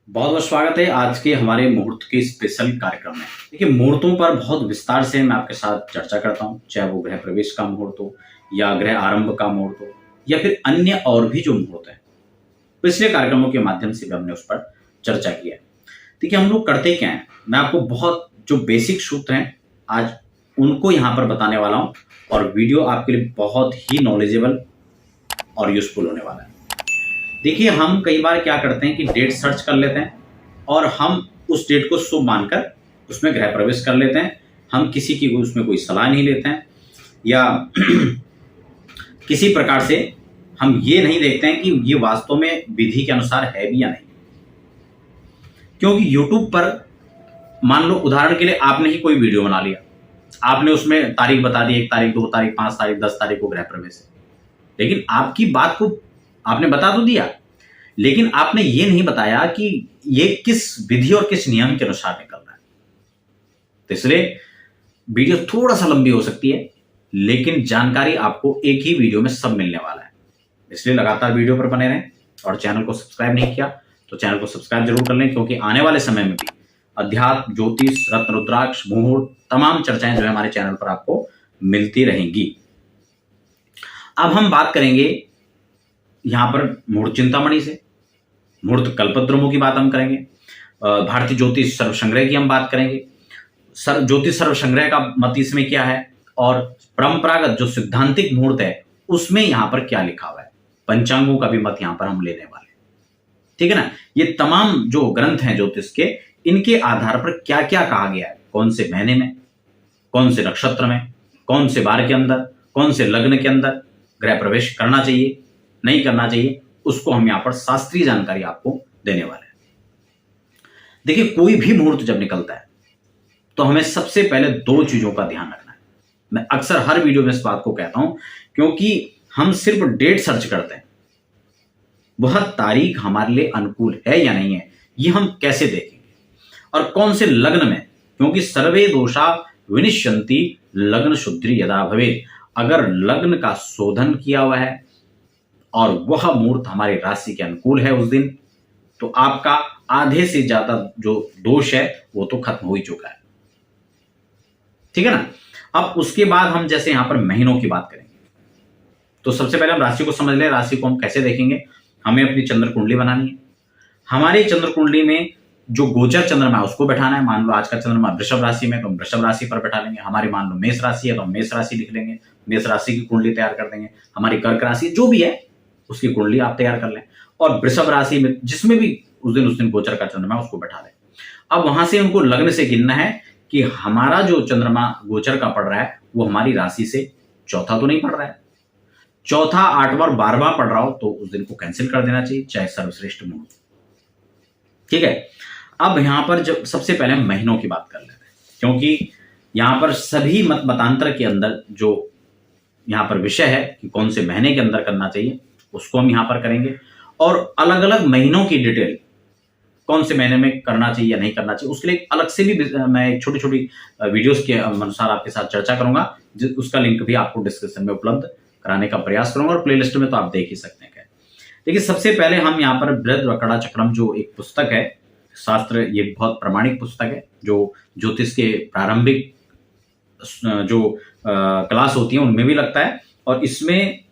बहुत बहुत स्वागत है आज के हमारे मुहूर्त के स्पेशल कार्यक्रम में। देखिए, मुहूर्तों पर बहुत विस्तार से मैं आपके साथ चर्चा करता हूं, चाहे वो गृह प्रवेश का मुहूर्त हो या गृह आरंभ का मुहूर्त हो या फिर अन्य और भी जो मुहूर्त है। पिछले कार्यक्रमों के माध्यम से भी हमने उस पर चर्चा की है। देखिए, हम लोग करते क्या है, मैं आपको बहुत जो बेसिक सूत्र हैं आज उनको यहाँ पर बताने वाला हूँ और वीडियो आपके लिए बहुत ही नॉलेजेबल और यूजफुल होने वाला है। देखिए, हम कई बार क्या करते हैं कि डेट सर्च कर लेते हैं और हम उस डेट को शुभ मानकर उसमें गृह प्रवेश कर लेते हैं। हम किसी की उसमें कोई सलाह नहीं लेते हैं या किसी प्रकार से हम ये नहीं देखते हैं कि ये वास्तव में विधि के अनुसार है भी या नहीं। क्योंकि YouTube पर मान लो उदाहरण के लिए आपने ही कोई वीडियो बना लिया, आपने उसमें तारीख बता दी 1 तारीख 2 तारीख 5 तारीख 10 तारीख को गृह प्रवेश है, लेकिन आपकी बात को आपने बता तो दिया, लेकिन आपने ये नहीं बताया कि ये किस विधि और किस नियम के अनुसार निकल रहा है। तो इसलिए वीडियो थोड़ा सा लंबी हो सकती है, लेकिन जानकारी आपको एक ही वीडियो में सब मिलने वाला है। इसलिए लगातार वीडियो पर बने रहें और चैनल को सब्सक्राइब नहीं किया तो चैनल को सब्सक्राइब जरूर कर लें, क्योंकि आने वाले समय में भी अध्यात्म, ज्योतिष, रत्न रुद्राक्ष, मुहूर्त, तमाम चर्चाएं जो है हमारे चैनल पर आपको मिलती रहेंगी। अब हम बात करेंगे यहां पर मुहूर्त चिंतामणि से, मुहूर्त कल्पद्रुमों की बात हम करेंगे, भारतीय ज्योतिष सर्व संग्रह की हम बात करेंगे, ज्योतिष सर्व संग्रह का मत इसमें क्या है और परंपरागत जो सिद्धांतिक मुहूर्त है उसमें यहां पर क्या लिखा हुआ है, पंचांगों का भी मत यहां पर हम लेने वाले हैं। ठीक है ना। ये तमाम जो ग्रंथ हैं ज्योतिष के, इनके आधार पर क्या क्या कहा गया है, कौन से महीने में, कौन से नक्षत्र में, कौन से वार के अंदर, कौन से लग्न के अंदर गृह प्रवेश करना चाहिए नहीं करना चाहिए, उसको हम यहां पर शास्त्रीय जानकारी आपको देने वाले हैं। देखिए, कोई भी मुहूर्त जब निकलता है तो हमें सबसे पहले 2 चीजों का ध्यान रखना है। मैं अक्सर हर वीडियो में इस बात को कहता हूं, क्योंकि हम सिर्फ डेट सर्च करते हैं, वह तारीख हमारे लिए अनुकूल है या नहीं है ये हम कैसे देखेंगे, और कौन से लग्न में, क्योंकि सर्वे दोषा विनिश्यन्ति लग्न शुद्धि यदा भवेत्। अगर लग्न का शोधन किया हुआ है और वह मुहूर्त हमारी राशि के अनुकूल है उस दिन, तो आपका आधे से ज्यादा जो दोष है वो तो खत्म हो ही चुका है। ठीक है ना। अब उसके बाद हम जैसे यहां पर महीनों की बात करेंगे, तो सबसे पहले हम राशि को समझ लें। राशि को हम कैसे देखेंगे, हमें अपनी चंद्र कुंडली बनानी है। हमारी चंद्र कुंडली में जो गोचर चंद्रमा है उसको बैठाना है। मान लो आज का चंद्रमा वृषभ राशि में, तो हम वृषभ राशि पर बैठा लेंगे। हमारी मान लो मेष राशि है तो हम मेष राशि लिख लेंगे, मेष राशि की कुंडली तैयार कर देंगे। हमारी कर्क राशि जो भी है उसकी कुंडली आप तैयार कर लें, और वृषभ राशि में जिसमें भी उस दिन गोचर का चंद्रमा उसको बैठा लें। अब वहां से उनको लग्न से गिनना है कि हमारा जो चंद्रमा गोचर का पड़ रहा है वो हमारी राशि से चौथा तो नहीं पड़ रहा है, चौथा, 8वां और 12वां पड़ रहा हो तो उस दिन को कैंसिल कर देना चाहिए, चाहे सर्वश्रेष्ठ मुहूर्त। ठीक है। अब यहां पर जब सबसे पहले हम महीनों की बात कर लेते हैं, क्योंकि यहां पर सभी मतांतर के अंदर जो यहां पर विषय है कि कौन से महीने के अंदर करना चाहिए उसको हम यहां पर करेंगे, और अलग अलग महीनों की डिटेल, कौन से महीने में करना चाहिए या नहीं करना चाहिए, उसके लिए अलग से भी मैं एक छोटी छोटी वीडियोस के अनुसार आपके साथ चर्चा करूंगा, उसका लिंक भी आपको डिस्क्रिप्शन में उपलब्ध कराने का प्रयास करूंगा, और प्लेलिस्ट में तो आप देख ही सकते हैं। देखिए, सबसे पहले हम यहाँ पर बृहद्वकड़ा चक्रम जो एक पुस्तक है शास्त्र, ये बहुत प्रमाणिक पुस्तक है जो ज्योतिष के प्रारंभिक जो क्लास होती है उनमें भी लगता है, और इसमें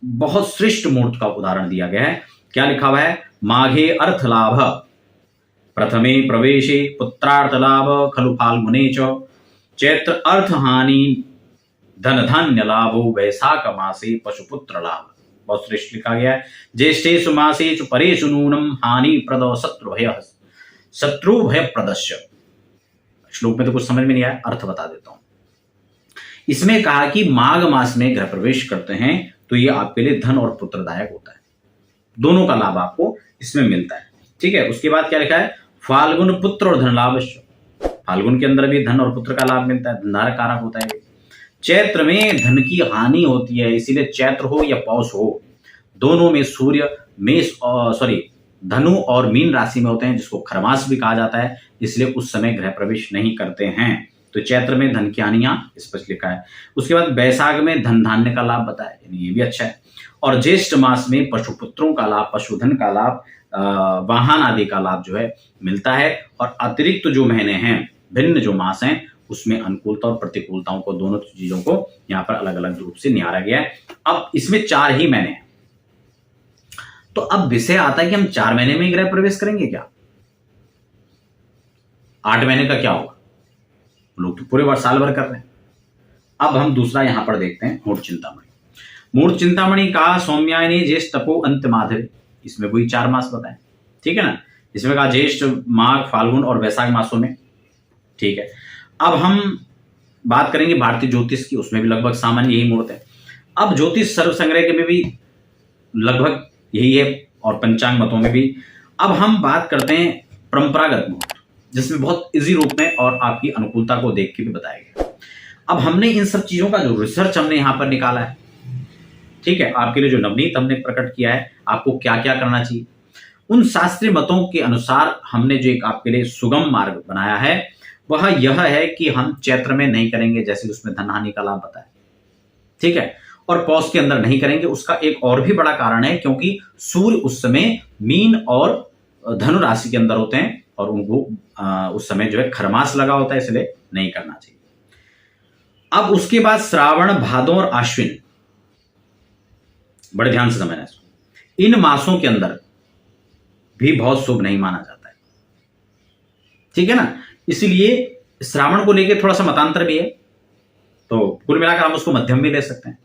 बहुत श्रेष्ठ मुहूर्त का उदाहरण दिया गया है। क्या लिखा हुआ है, माघे अर्थ लाभ, प्रथमे प्रवेशे पुत्रार्थ लाभ, खलु फाल्गुने च चैत्र अर्थ हानि, धन धान्य लाभो, वैशाख मासे पशुपुत्र लाभ। बहुत श्रेष्ठ लिखा गया है। ज्येष्ठेषु मासेषु परेषु नूनम हानि प्रद शत्रु भय प्रदस्य। श्लोक में तो कुछ समझ में नहीं आया, अर्थ बता देता हूं। इसमें कहा कि माघ मास में गृह प्रवेश करते हैं तो ये आपके लिए धन और पुत्रदायक होता है, दोनों का लाभ आपको इसमें मिलता है। ठीक है। उसके बाद क्या लिखा है, फाल्गुन पुत्र और धन लाभ, फाल्गुन के अंदर भी धन और पुत्र का लाभ मिलता है, धनधारक कारक होता है। चैत्र में धन की हानि होती है, इसीलिए चैत्र हो या पौष हो, दोनों में सूर्य धनु और मीन राशि में होते हैं, जिसको खरमास भी कहा जाता है, इसलिए उस समय गृह प्रवेश नहीं करते हैं। तो चैत्र में धन की हानियां स्पष्ट लिखा है। उसके बाद वैशाख में धन धान्य का लाभ बताया, यानी ये भी अच्छा है। और ज्येष्ठ मास में पशुपुत्रों का लाभ, पशुधन का लाभ, वाहन आदि का लाभ जो है मिलता है। और अतिरिक्त जो महीने हैं, भिन्न जो मास हैं, उसमें अनुकूलता और प्रतिकूलताओं को, दोनों चीजों को यहाँ पर अलग अलग रूप से निहारा गया है। अब इसमें 4 ही महीने हैं, तो अब विषय आता है कि हम 4 महीने में ही गृह प्रवेश करेंगे क्या? 8 महीने का क्या होगा? लोग तो पूरे साल भर कर रहे हैं। अब हम दूसरा यहां पर देखते हैं मूढ़ चिंतामणि। मूढ़ चिंतामणि का सौम्यायनी ज्येष्ठ तपो अंत माधव, इसमें वही 4 मास बताए, ठीक है ना। इसमें कहा ज्येष्ठ, माघ, फाल्गुन और वैशाख मासों में, ठीक है। अब हम बात करेंगे भारतीय ज्योतिष की, उसमें भी लगभग सामान्य यही मुहूर्त है। अब ज्योतिष सर्व संग्रह के में भी लगभग यही है, और पंचांग मतों में भी। अब हम बात करते हैं परंपरागत मुहूर्त, जिसमें बहुत इजी रूप में और आपकी अनुकूलता को देख के भी बताया गया। अब हमने इन सब चीजों का जो रिसर्च हमने यहां पर निकाला है, ठीक है, आपके लिए जो नवनीत हमने प्रकट किया है, आपको क्या क्या करना चाहिए, उन शास्त्रीय मतों के अनुसार हमने जो एक आपके लिए सुगम मार्ग बनाया है, वह यह है कि हम चैत्र में नहीं करेंगे, जैसे उसमें धन हानि का लाभ बताया, ठीक है, और पौष के अंदर नहीं करेंगे। उसका एक और भी बड़ा कारण है, क्योंकि सूर्य उस समय मीन और धनु राशि के अंदर होते हैं, और उनको उस समय जो है खरमास लगा होता है, इसलिए नहीं करना चाहिए। अब उसके बाद श्रावण, भादो और आश्विन, बड़े ध्यान से समझना इसको, इन मासों के अंदर भी बहुत शुभ नहीं माना जाता है, ठीक है ना। इसलिए श्रावण को लेकर थोड़ा सा मतांतर भी है, तो कुल मिलाकर हम उसको मध्यम भी ले सकते हैं।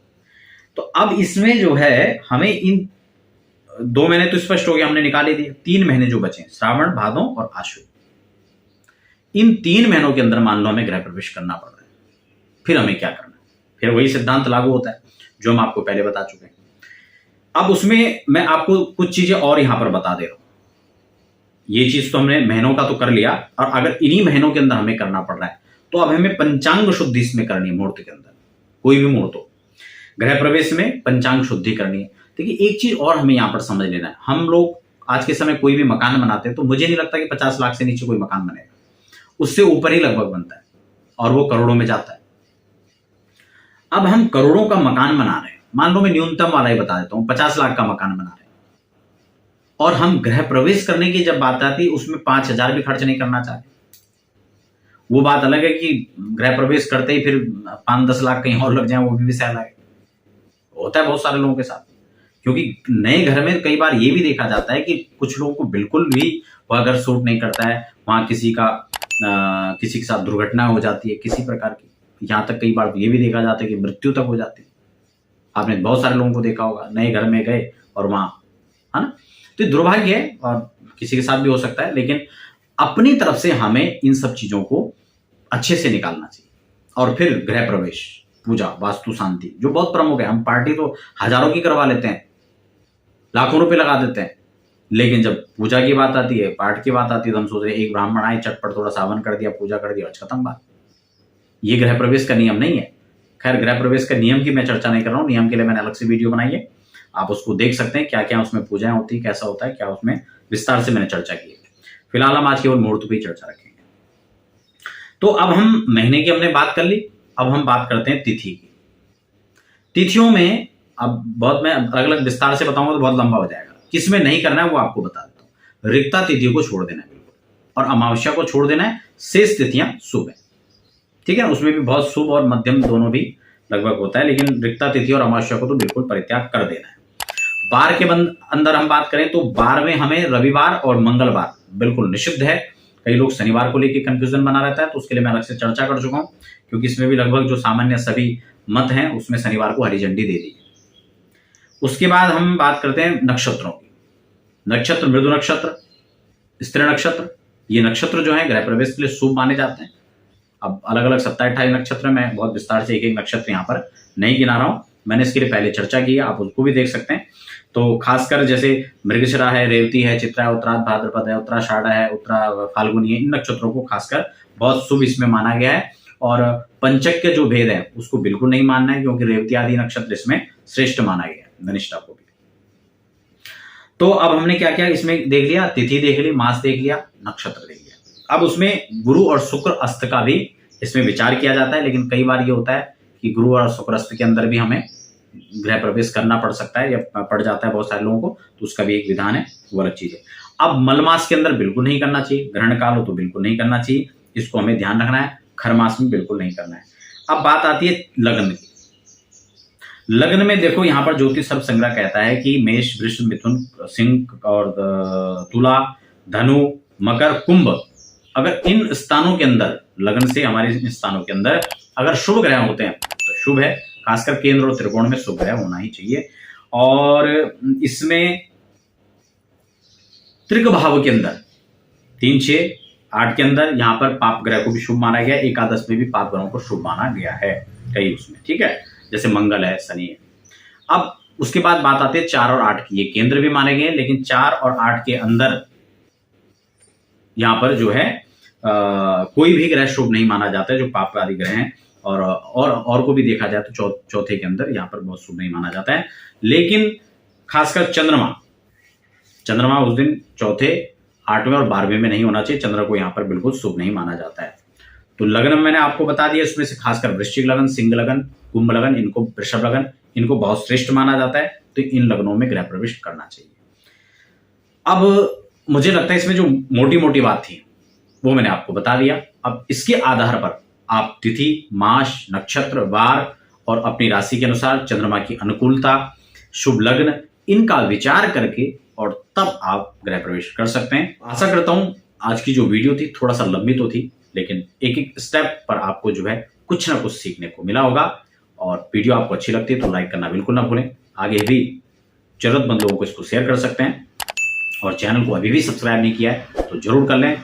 तो अब इसमें जो है हमें इन 2 महीने तो स्पष्ट हो गया, हमने निकाल ही दिए। 3 महीने जो बचे, श्रावण, भादो और आश्विन, इन 3 महीनों के अंदर मान लो हमें गृह प्रवेश करना पड़ रहा है, फिर हमें क्या करना है? फिर वही सिद्धांत लागू होता है जो हम आपको पहले बता चुके हैं। अब उसमें मैं आपको कुछ चीजें और यहां पर बता दे रहा हूं। ये चीज तो हमने महीनों का तो कर लिया, और अगर इन्हीं महीनों के अंदर हमें करना पड़ रहा है, तो अब हमें पंचांग शुद्धि इसमें करनी है। मुहूर्त के अंदर कोई भी मुहूर्त हो, गृह प्रवेश में पंचांग शुद्धि करनी है। देखिए एक चीज और हमें यहां पर समझ लेना है, हम लोग आज के समय कोई भी मकान बनाते हैं, तो मुझे नहीं लगता कि 50 लाख से नीचे कोई मकान बनेगा, उससे ऊपर ही लगभग बनता है, और वो करोड़ों में जाता है। अब हम करोड़ों का मकान बना रहे हैं, मान लो मैं न्यूनतम वाला ही बता देता हूं, 50 लाख का मकान बना रहे हैं, और हम गृह प्रवेश करने की जब बात आती है, उसमें 5,000 भी खर्च नहीं करना चाहते। वो बात अलग है कि गृह प्रवेश करते ही फिर 5-10 लाख कहीं और लग जाए, वो भी विषय अलग है, होता है बहुत सारे लोगों के साथ। क्योंकि नए घर में कई बार ये भी देखा जाता है कि कुछ लोगों को बिल्कुल भी वह घर सूट नहीं करता है, वहां किसी के साथ दुर्घटना हो जाती है किसी प्रकार की, यहां तक कई बार ये भी देखा जाता है कि मृत्यु तक हो जाती है। आपने बहुत सारे लोगों को देखा होगा, नए घर में गए और वहां, है ना। तो दुर्भाग्य है, और किसी के साथ भी हो सकता है, लेकिन अपनी तरफ से हमें इन सब चीजों को अच्छे से निकालना चाहिए। और फिर गृह प्रवेश, पूजा, वास्तु शांति जो बहुत प्रमुख है। हम पार्टी तो हजारों की करवा लेते हैं, लाखों रुपए लगा देते हैं, लेकिन जब पूजा की बात आती है, पाठ की बात आती है, तो हम सोच रहे हैं एक ब्राह्मण आए, चटपट थोड़ा सावन कर दिया, पूजा कर दिया, खत्म बात। ये गृह प्रवेश का नियम नहीं है। खैर, गृह प्रवेश का नियम की मैं चर्चा नहीं कर रहा हूँ, नियम के लिए मैंने अलग से वीडियो बनाई है, आप उसको देख सकते हैं, क्या क्या उसमें पूजाएं होती है, कैसा होता है, क्या उसमें विस्तार से मैंने चर्चा की है। फिलहाल हम आज केवल मुहूर्त पर चर्चा रखेंगे। तो अब हम महीने की हमने बात कर ली, अब हम बात करते हैं तिथि की। तिथियों में अब बहुत मैं अलग अलग विस्तार से बताऊंगा तो बहुत लंबा हो जाएगा, किसमें नहीं करना है वो आपको बता देता हूं। रिक्ता तिथियों को छोड़ देना है बिल्कुल, और अमावस्या को छोड़ देना है, शेष तिथियां शुभ है, ठीक है। उसमें भी बहुत शुभ और मध्यम दोनों भी लगभग होता है, लेकिन रिक्ता तिथि और अमावस्या को तो बिल्कुल परित्याग कर देना है। बार के अंदर हम बात करें तो बार में हमें रविवार और मंगलवार बिल्कुल निषिद्ध है। कई लोग शनिवार को लेकर कंफ्यूजन बना रहता है, तो उसके लिए मैं अलग से चर्चा कर चुका हूं, क्योंकि इसमें भी लगभग जो सामान्य सभी मत हैं उसमें शनिवार को हरी झंडी दे दी। उसके बाद हम बात करते हैं नक्षत्रों की। नक्षत्र, मृदु नक्षत्र, स्त्री नक्षत्र, ये नक्षत्र जो है गृह प्रवेश के लिए शुभ माने जाते हैं। अब अलग अलग 27-28 नक्षत्र में बहुत विस्तार से एक एक नक्षत्र यहाँ पर नहीं गिना रहा हूं, मैंने इसके लिए पहले चर्चा की है, आप उसको भी देख सकते हैं। तो खासकर जैसे मृगशिरा है, रेवती है, चित्रा है, उत्तराध भाद्रपद है, उत्तराषाढ़ है, उत्तरा फाल्गुनी है, इन नक्षत्रों को खासकर बहुत शुभ इसमें माना गया है। और पंचक के जो भेद है उसको बिल्कुल नहीं मानना है, क्योंकि रेवती आदि नक्षत्र इसमें श्रेष्ठ माना गया है, धनिष्ठा को भी। तो अब हमने क्या क्या इसमें देख लिया, तिथि देख ली, मास देख लिया, नक्षत्र देख लिया। अब उसमें गुरु और शुक्र अस्त का भी इसमें विचार किया जाता है। लेकिन कई बार ये होता है कि गुरु और शुक्राष्टक के अंदर भी हमें गृह प्रवेश करना पड़ सकता है या पड़ जाता है बहुत सारे लोगों को, तो उसका भी एक विधान है, वो अलग चीज है। अब मलमास के अंदर बिल्कुल नहीं करना चाहिए, ग्रहण काल हो तो बिल्कुल नहीं करना चाहिए, इसको हमें ध्यान रखना है। खर मास में बिल्कुल नहीं करना है। अब बात आती है लग्न की। लग्न में देखो, यहाँ पर ज्योतिष सर्व संग्रह कहता है कि मेष, वृष, मिथुन, सिंह और तुला, धनु, मकर, कुंभ, अगर इन स्थानों के अंदर, लग्न से हमारे इन स्थानों के अंदर अगर शुभ ग्रह होते हैं तो शुभ है। खासकर केंद्र और त्रिकोण में शुभ ग्रह होना ही चाहिए। और इसमें त्रिक भाव के अंदर 3, 6, 8 के अंदर यहाँ पर पाप ग्रह को भी शुभ माना गया। एकादश में भी पाप ग्रहों को शुभ माना गया है कई उसमें, ठीक है, जैसे मंगल है, शनि है। अब उसके बाद बात आती है 4 और 8 की। ये केंद्र भी माने गए, लेकिन 4 और 8 के अंदर यहाँ पर जो है कोई भी ग्रह शुभ नहीं माना जाता है, जो पापकारी ग्रह हैं। और को भी देखा जाए तो चौथे के अंदर यहाँ पर बहुत शुभ नहीं माना जाता है। लेकिन खासकर चंद्रमा उस दिन चौथे, 8वें और 12वें में नहीं होना चाहिए। चंद्र को यहाँ पर बिल्कुल शुभ नहीं माना जाता है। तो लग्न मैंने आपको बता दिया, इसमें से खासकर वृश्चिक लगन, सिंह लगन, कुंभ लगन, इनको वृषभ लगन, इनको बहुत श्रेष्ठ माना जाता है। तो इन लग्नों में गृह प्रवेश करना चाहिए। अब मुझे लगता है इसमें जो मोटी मोटी बात थी वो मैंने आपको बता दिया। अब इसके आधार पर आप तिथि, मास, नक्षत्र, वार और अपनी राशि के अनुसार चंद्रमा की अनुकूलता, शुभ लग्न, इनका विचार करके और तब आप गृह प्रवेश कर सकते हैं। आशा करता हूं आज की जो वीडियो थी थोड़ा सा लंबी तो थी, लेकिन एक एक स्टेप पर आपको जो है कुछ ना कुछ सीखने को मिला होगा। और वीडियो आपको अच्छी लगती है तो लाइक करना बिल्कुल ना भूलें। आगे भी जरूरतमंद लोगों को इसको शेयर कर सकते हैं। और चैनल को अभी भी सब्सक्राइब नहीं किया है तो जरूर कर लें।